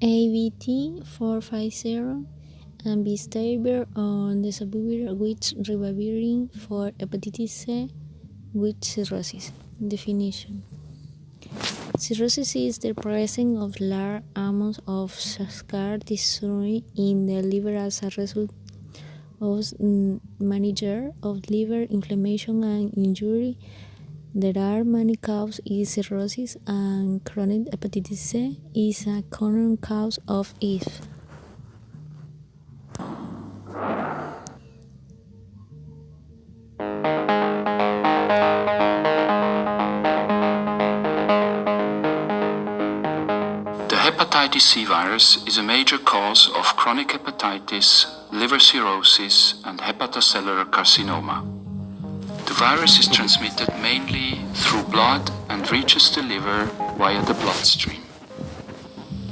ABT-450 and Bistable on the Sabuvir with ribavirin for hepatitis C with cirrhosis. Definition: cirrhosis is the presence of large amounts of scar tissue in the liver as a result of management of liver inflammation and injury. There are many causes of cirrhosis, and chronic hepatitis C is a common cause of it. The hepatitis C virus is a major cause of chronic hepatitis, liver cirrhosis, and hepatocellular carcinoma. The virus is transmitted mainly through blood and reaches the liver via the bloodstream.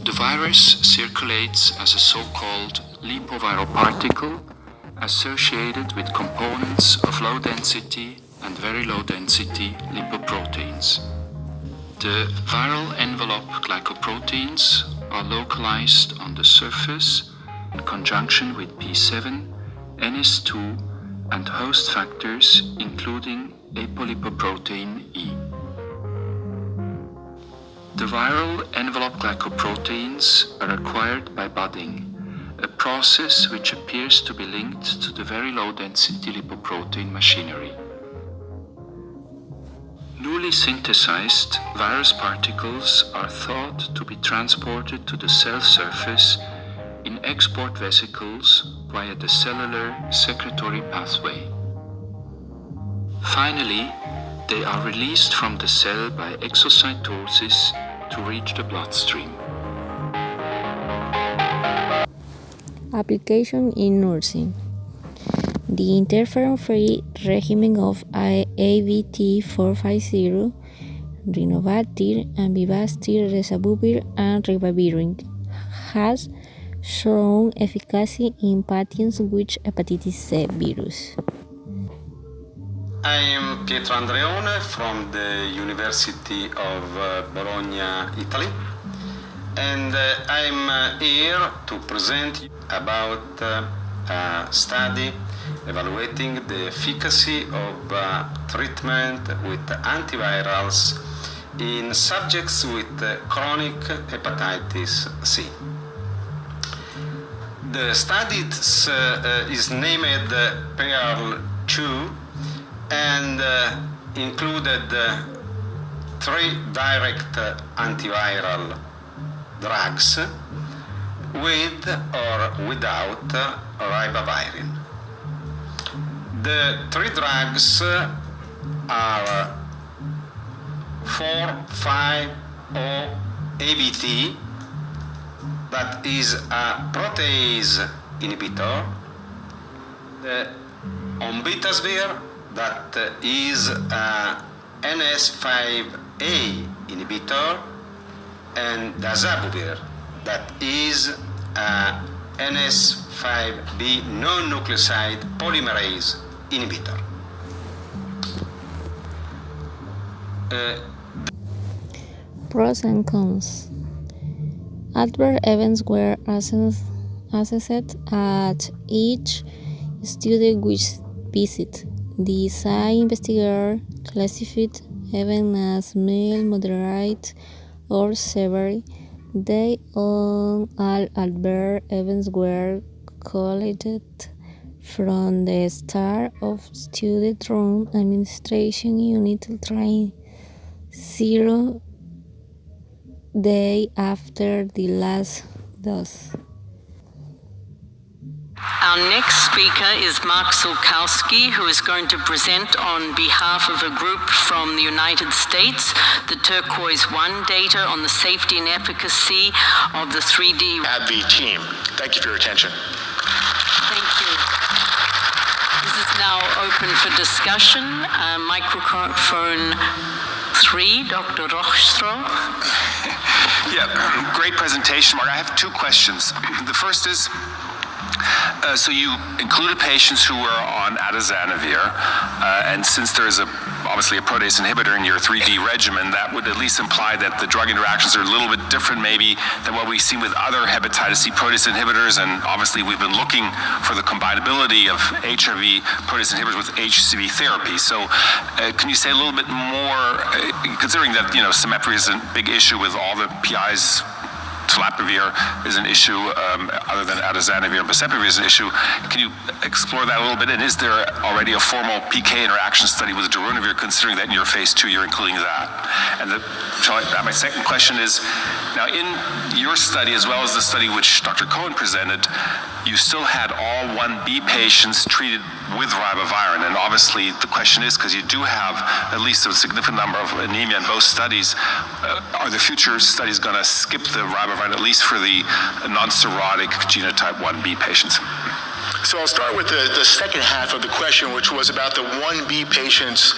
The virus circulates as a so-called lipoviral particle associated with components of low density and very low density lipoproteins. The viral envelope glycoproteins are localized on the surface in conjunction with P7, NS2, and host factors including apolipoprotein E. The viral envelope glycoproteins are acquired by budding, a process which appears to be linked to the very low density lipoprotein machinery. Newly synthesized virus particles are thought to be transported to the cell surface in export vesicles via the cellular secretory pathway. Finally, they are released from the cell by exocytosis to reach the bloodstream. Application in nursing. The interferon-free regimen of ABT-450, Rinovatir, and Vivastir, Resabuvir, and Ribavirin has shown efficacy in patients with hepatitis C virus. I am Pietro Andreone from the University of Bologna, Italy, and I'm here to present about a study evaluating the efficacy of treatment with antivirals in subjects with chronic hepatitis C. The study is named PEARL 2 and included 3 direct antiviral drugs with or without ribavirin. The 3 drugs are 450 ABT, that is a protease inhibitor, the Ombitasvir, that is a NS5A inhibitor, and Dazabuvir, that is a NS5B non-nucleoside polymerase inhibitor. Pros and cons. Adverse events were assessed at each student visit. The site investigator classified events as mild, moderate, or severe. All adverse events were collated from the start of student drug administration until 0 days after the last dose. Our next speaker is Mark Sulkowski, who is going to present on behalf of a group from the United States the Turquoise-1 data on the safety and efficacy of the 3D AbbVie team. Thank you for your attention. Thank you. This is now open for discussion. Microphone 3, Dr. Rochstro. Yeah, great presentation, Mark. I have 2 questions. The first is, so you included patients who were on atazanavir, and since there is a obviously a protease inhibitor in your 3D regimen, that would at least imply that the drug interactions are a little bit different maybe than what we've seen with other hepatitis C protease inhibitors, and obviously we've been looking for the combinability of HRV protease inhibitors with HCV therapy. So can you say a little bit more, considering that, symmetry is a big issue with all the PIs, tolapivir is an issue, other than atazanavir and boceprevir is an issue. Can you explore that a little bit? And is there already a formal PK interaction study with darunavir, considering that in your phase 2 you're including that? And my second question is, now in your study, as well as the study which Dr. Cohen presented, you still had all 1B patients treated with ribavirin. And obviously the question is, because you do have at least a significant number of anemia in both studies, are the future studies going to skip the ribavirin, at least for the non-cirrhotic genotype 1B patients? So I'll start with the second half of the question, which was about the 1B patients,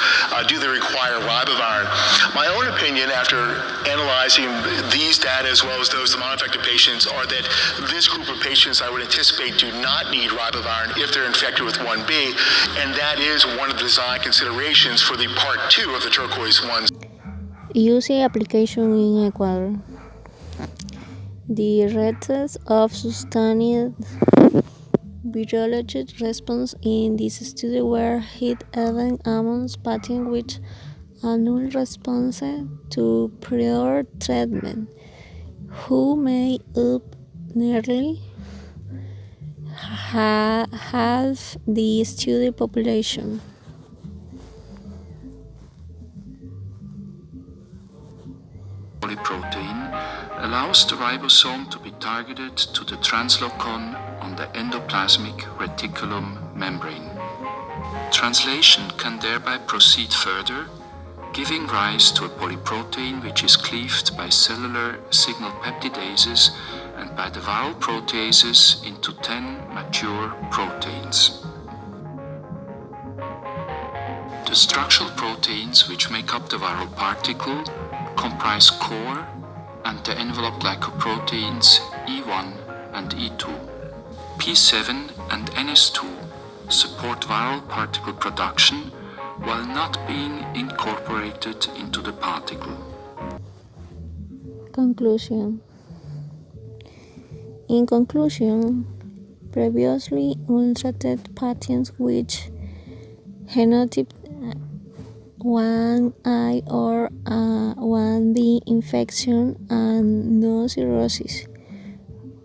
do they require ribavirin? My own opinion, after analyzing these data as well as those of the monoinfected patients, are that this group of patients I would anticipate do not need ribavirin if they're infected with 1B, and that is one of the design considerations for the part 2 of the Turquoise 1. UC application in Ecuador. The rates of sustained virologic response in this study were hit even among patients with a null response to prior treatment, who made up nearly half the study population. Polyprotein allows the ribosome to be targeted to the translocon on the endoplasmic reticulum membrane. Translation can thereby proceed further, giving rise to a polyprotein which is cleaved by cellular signal peptidases and by the viral proteases into 10 mature proteins. The structural proteins which make up the viral particle comprise core and the envelope glycoproteins E1 and E2. P7 and NS2 support viral particle production while not being incorporated into the particle. Conclusion. In conclusion, previously untreated patients with genotype 1I or 1B infection and no cirrhosis,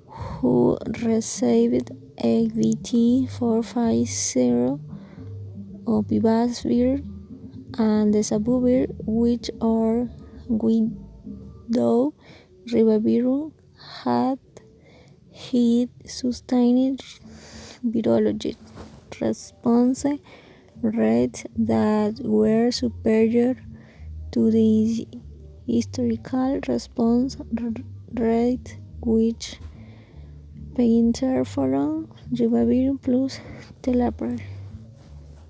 who received ABT-450 opivasvir and desabuvir, which are without ribavirin, had hit sustained virologic response rates that were superior to the historical response rate with interferon, ribavirin plus telaprevir.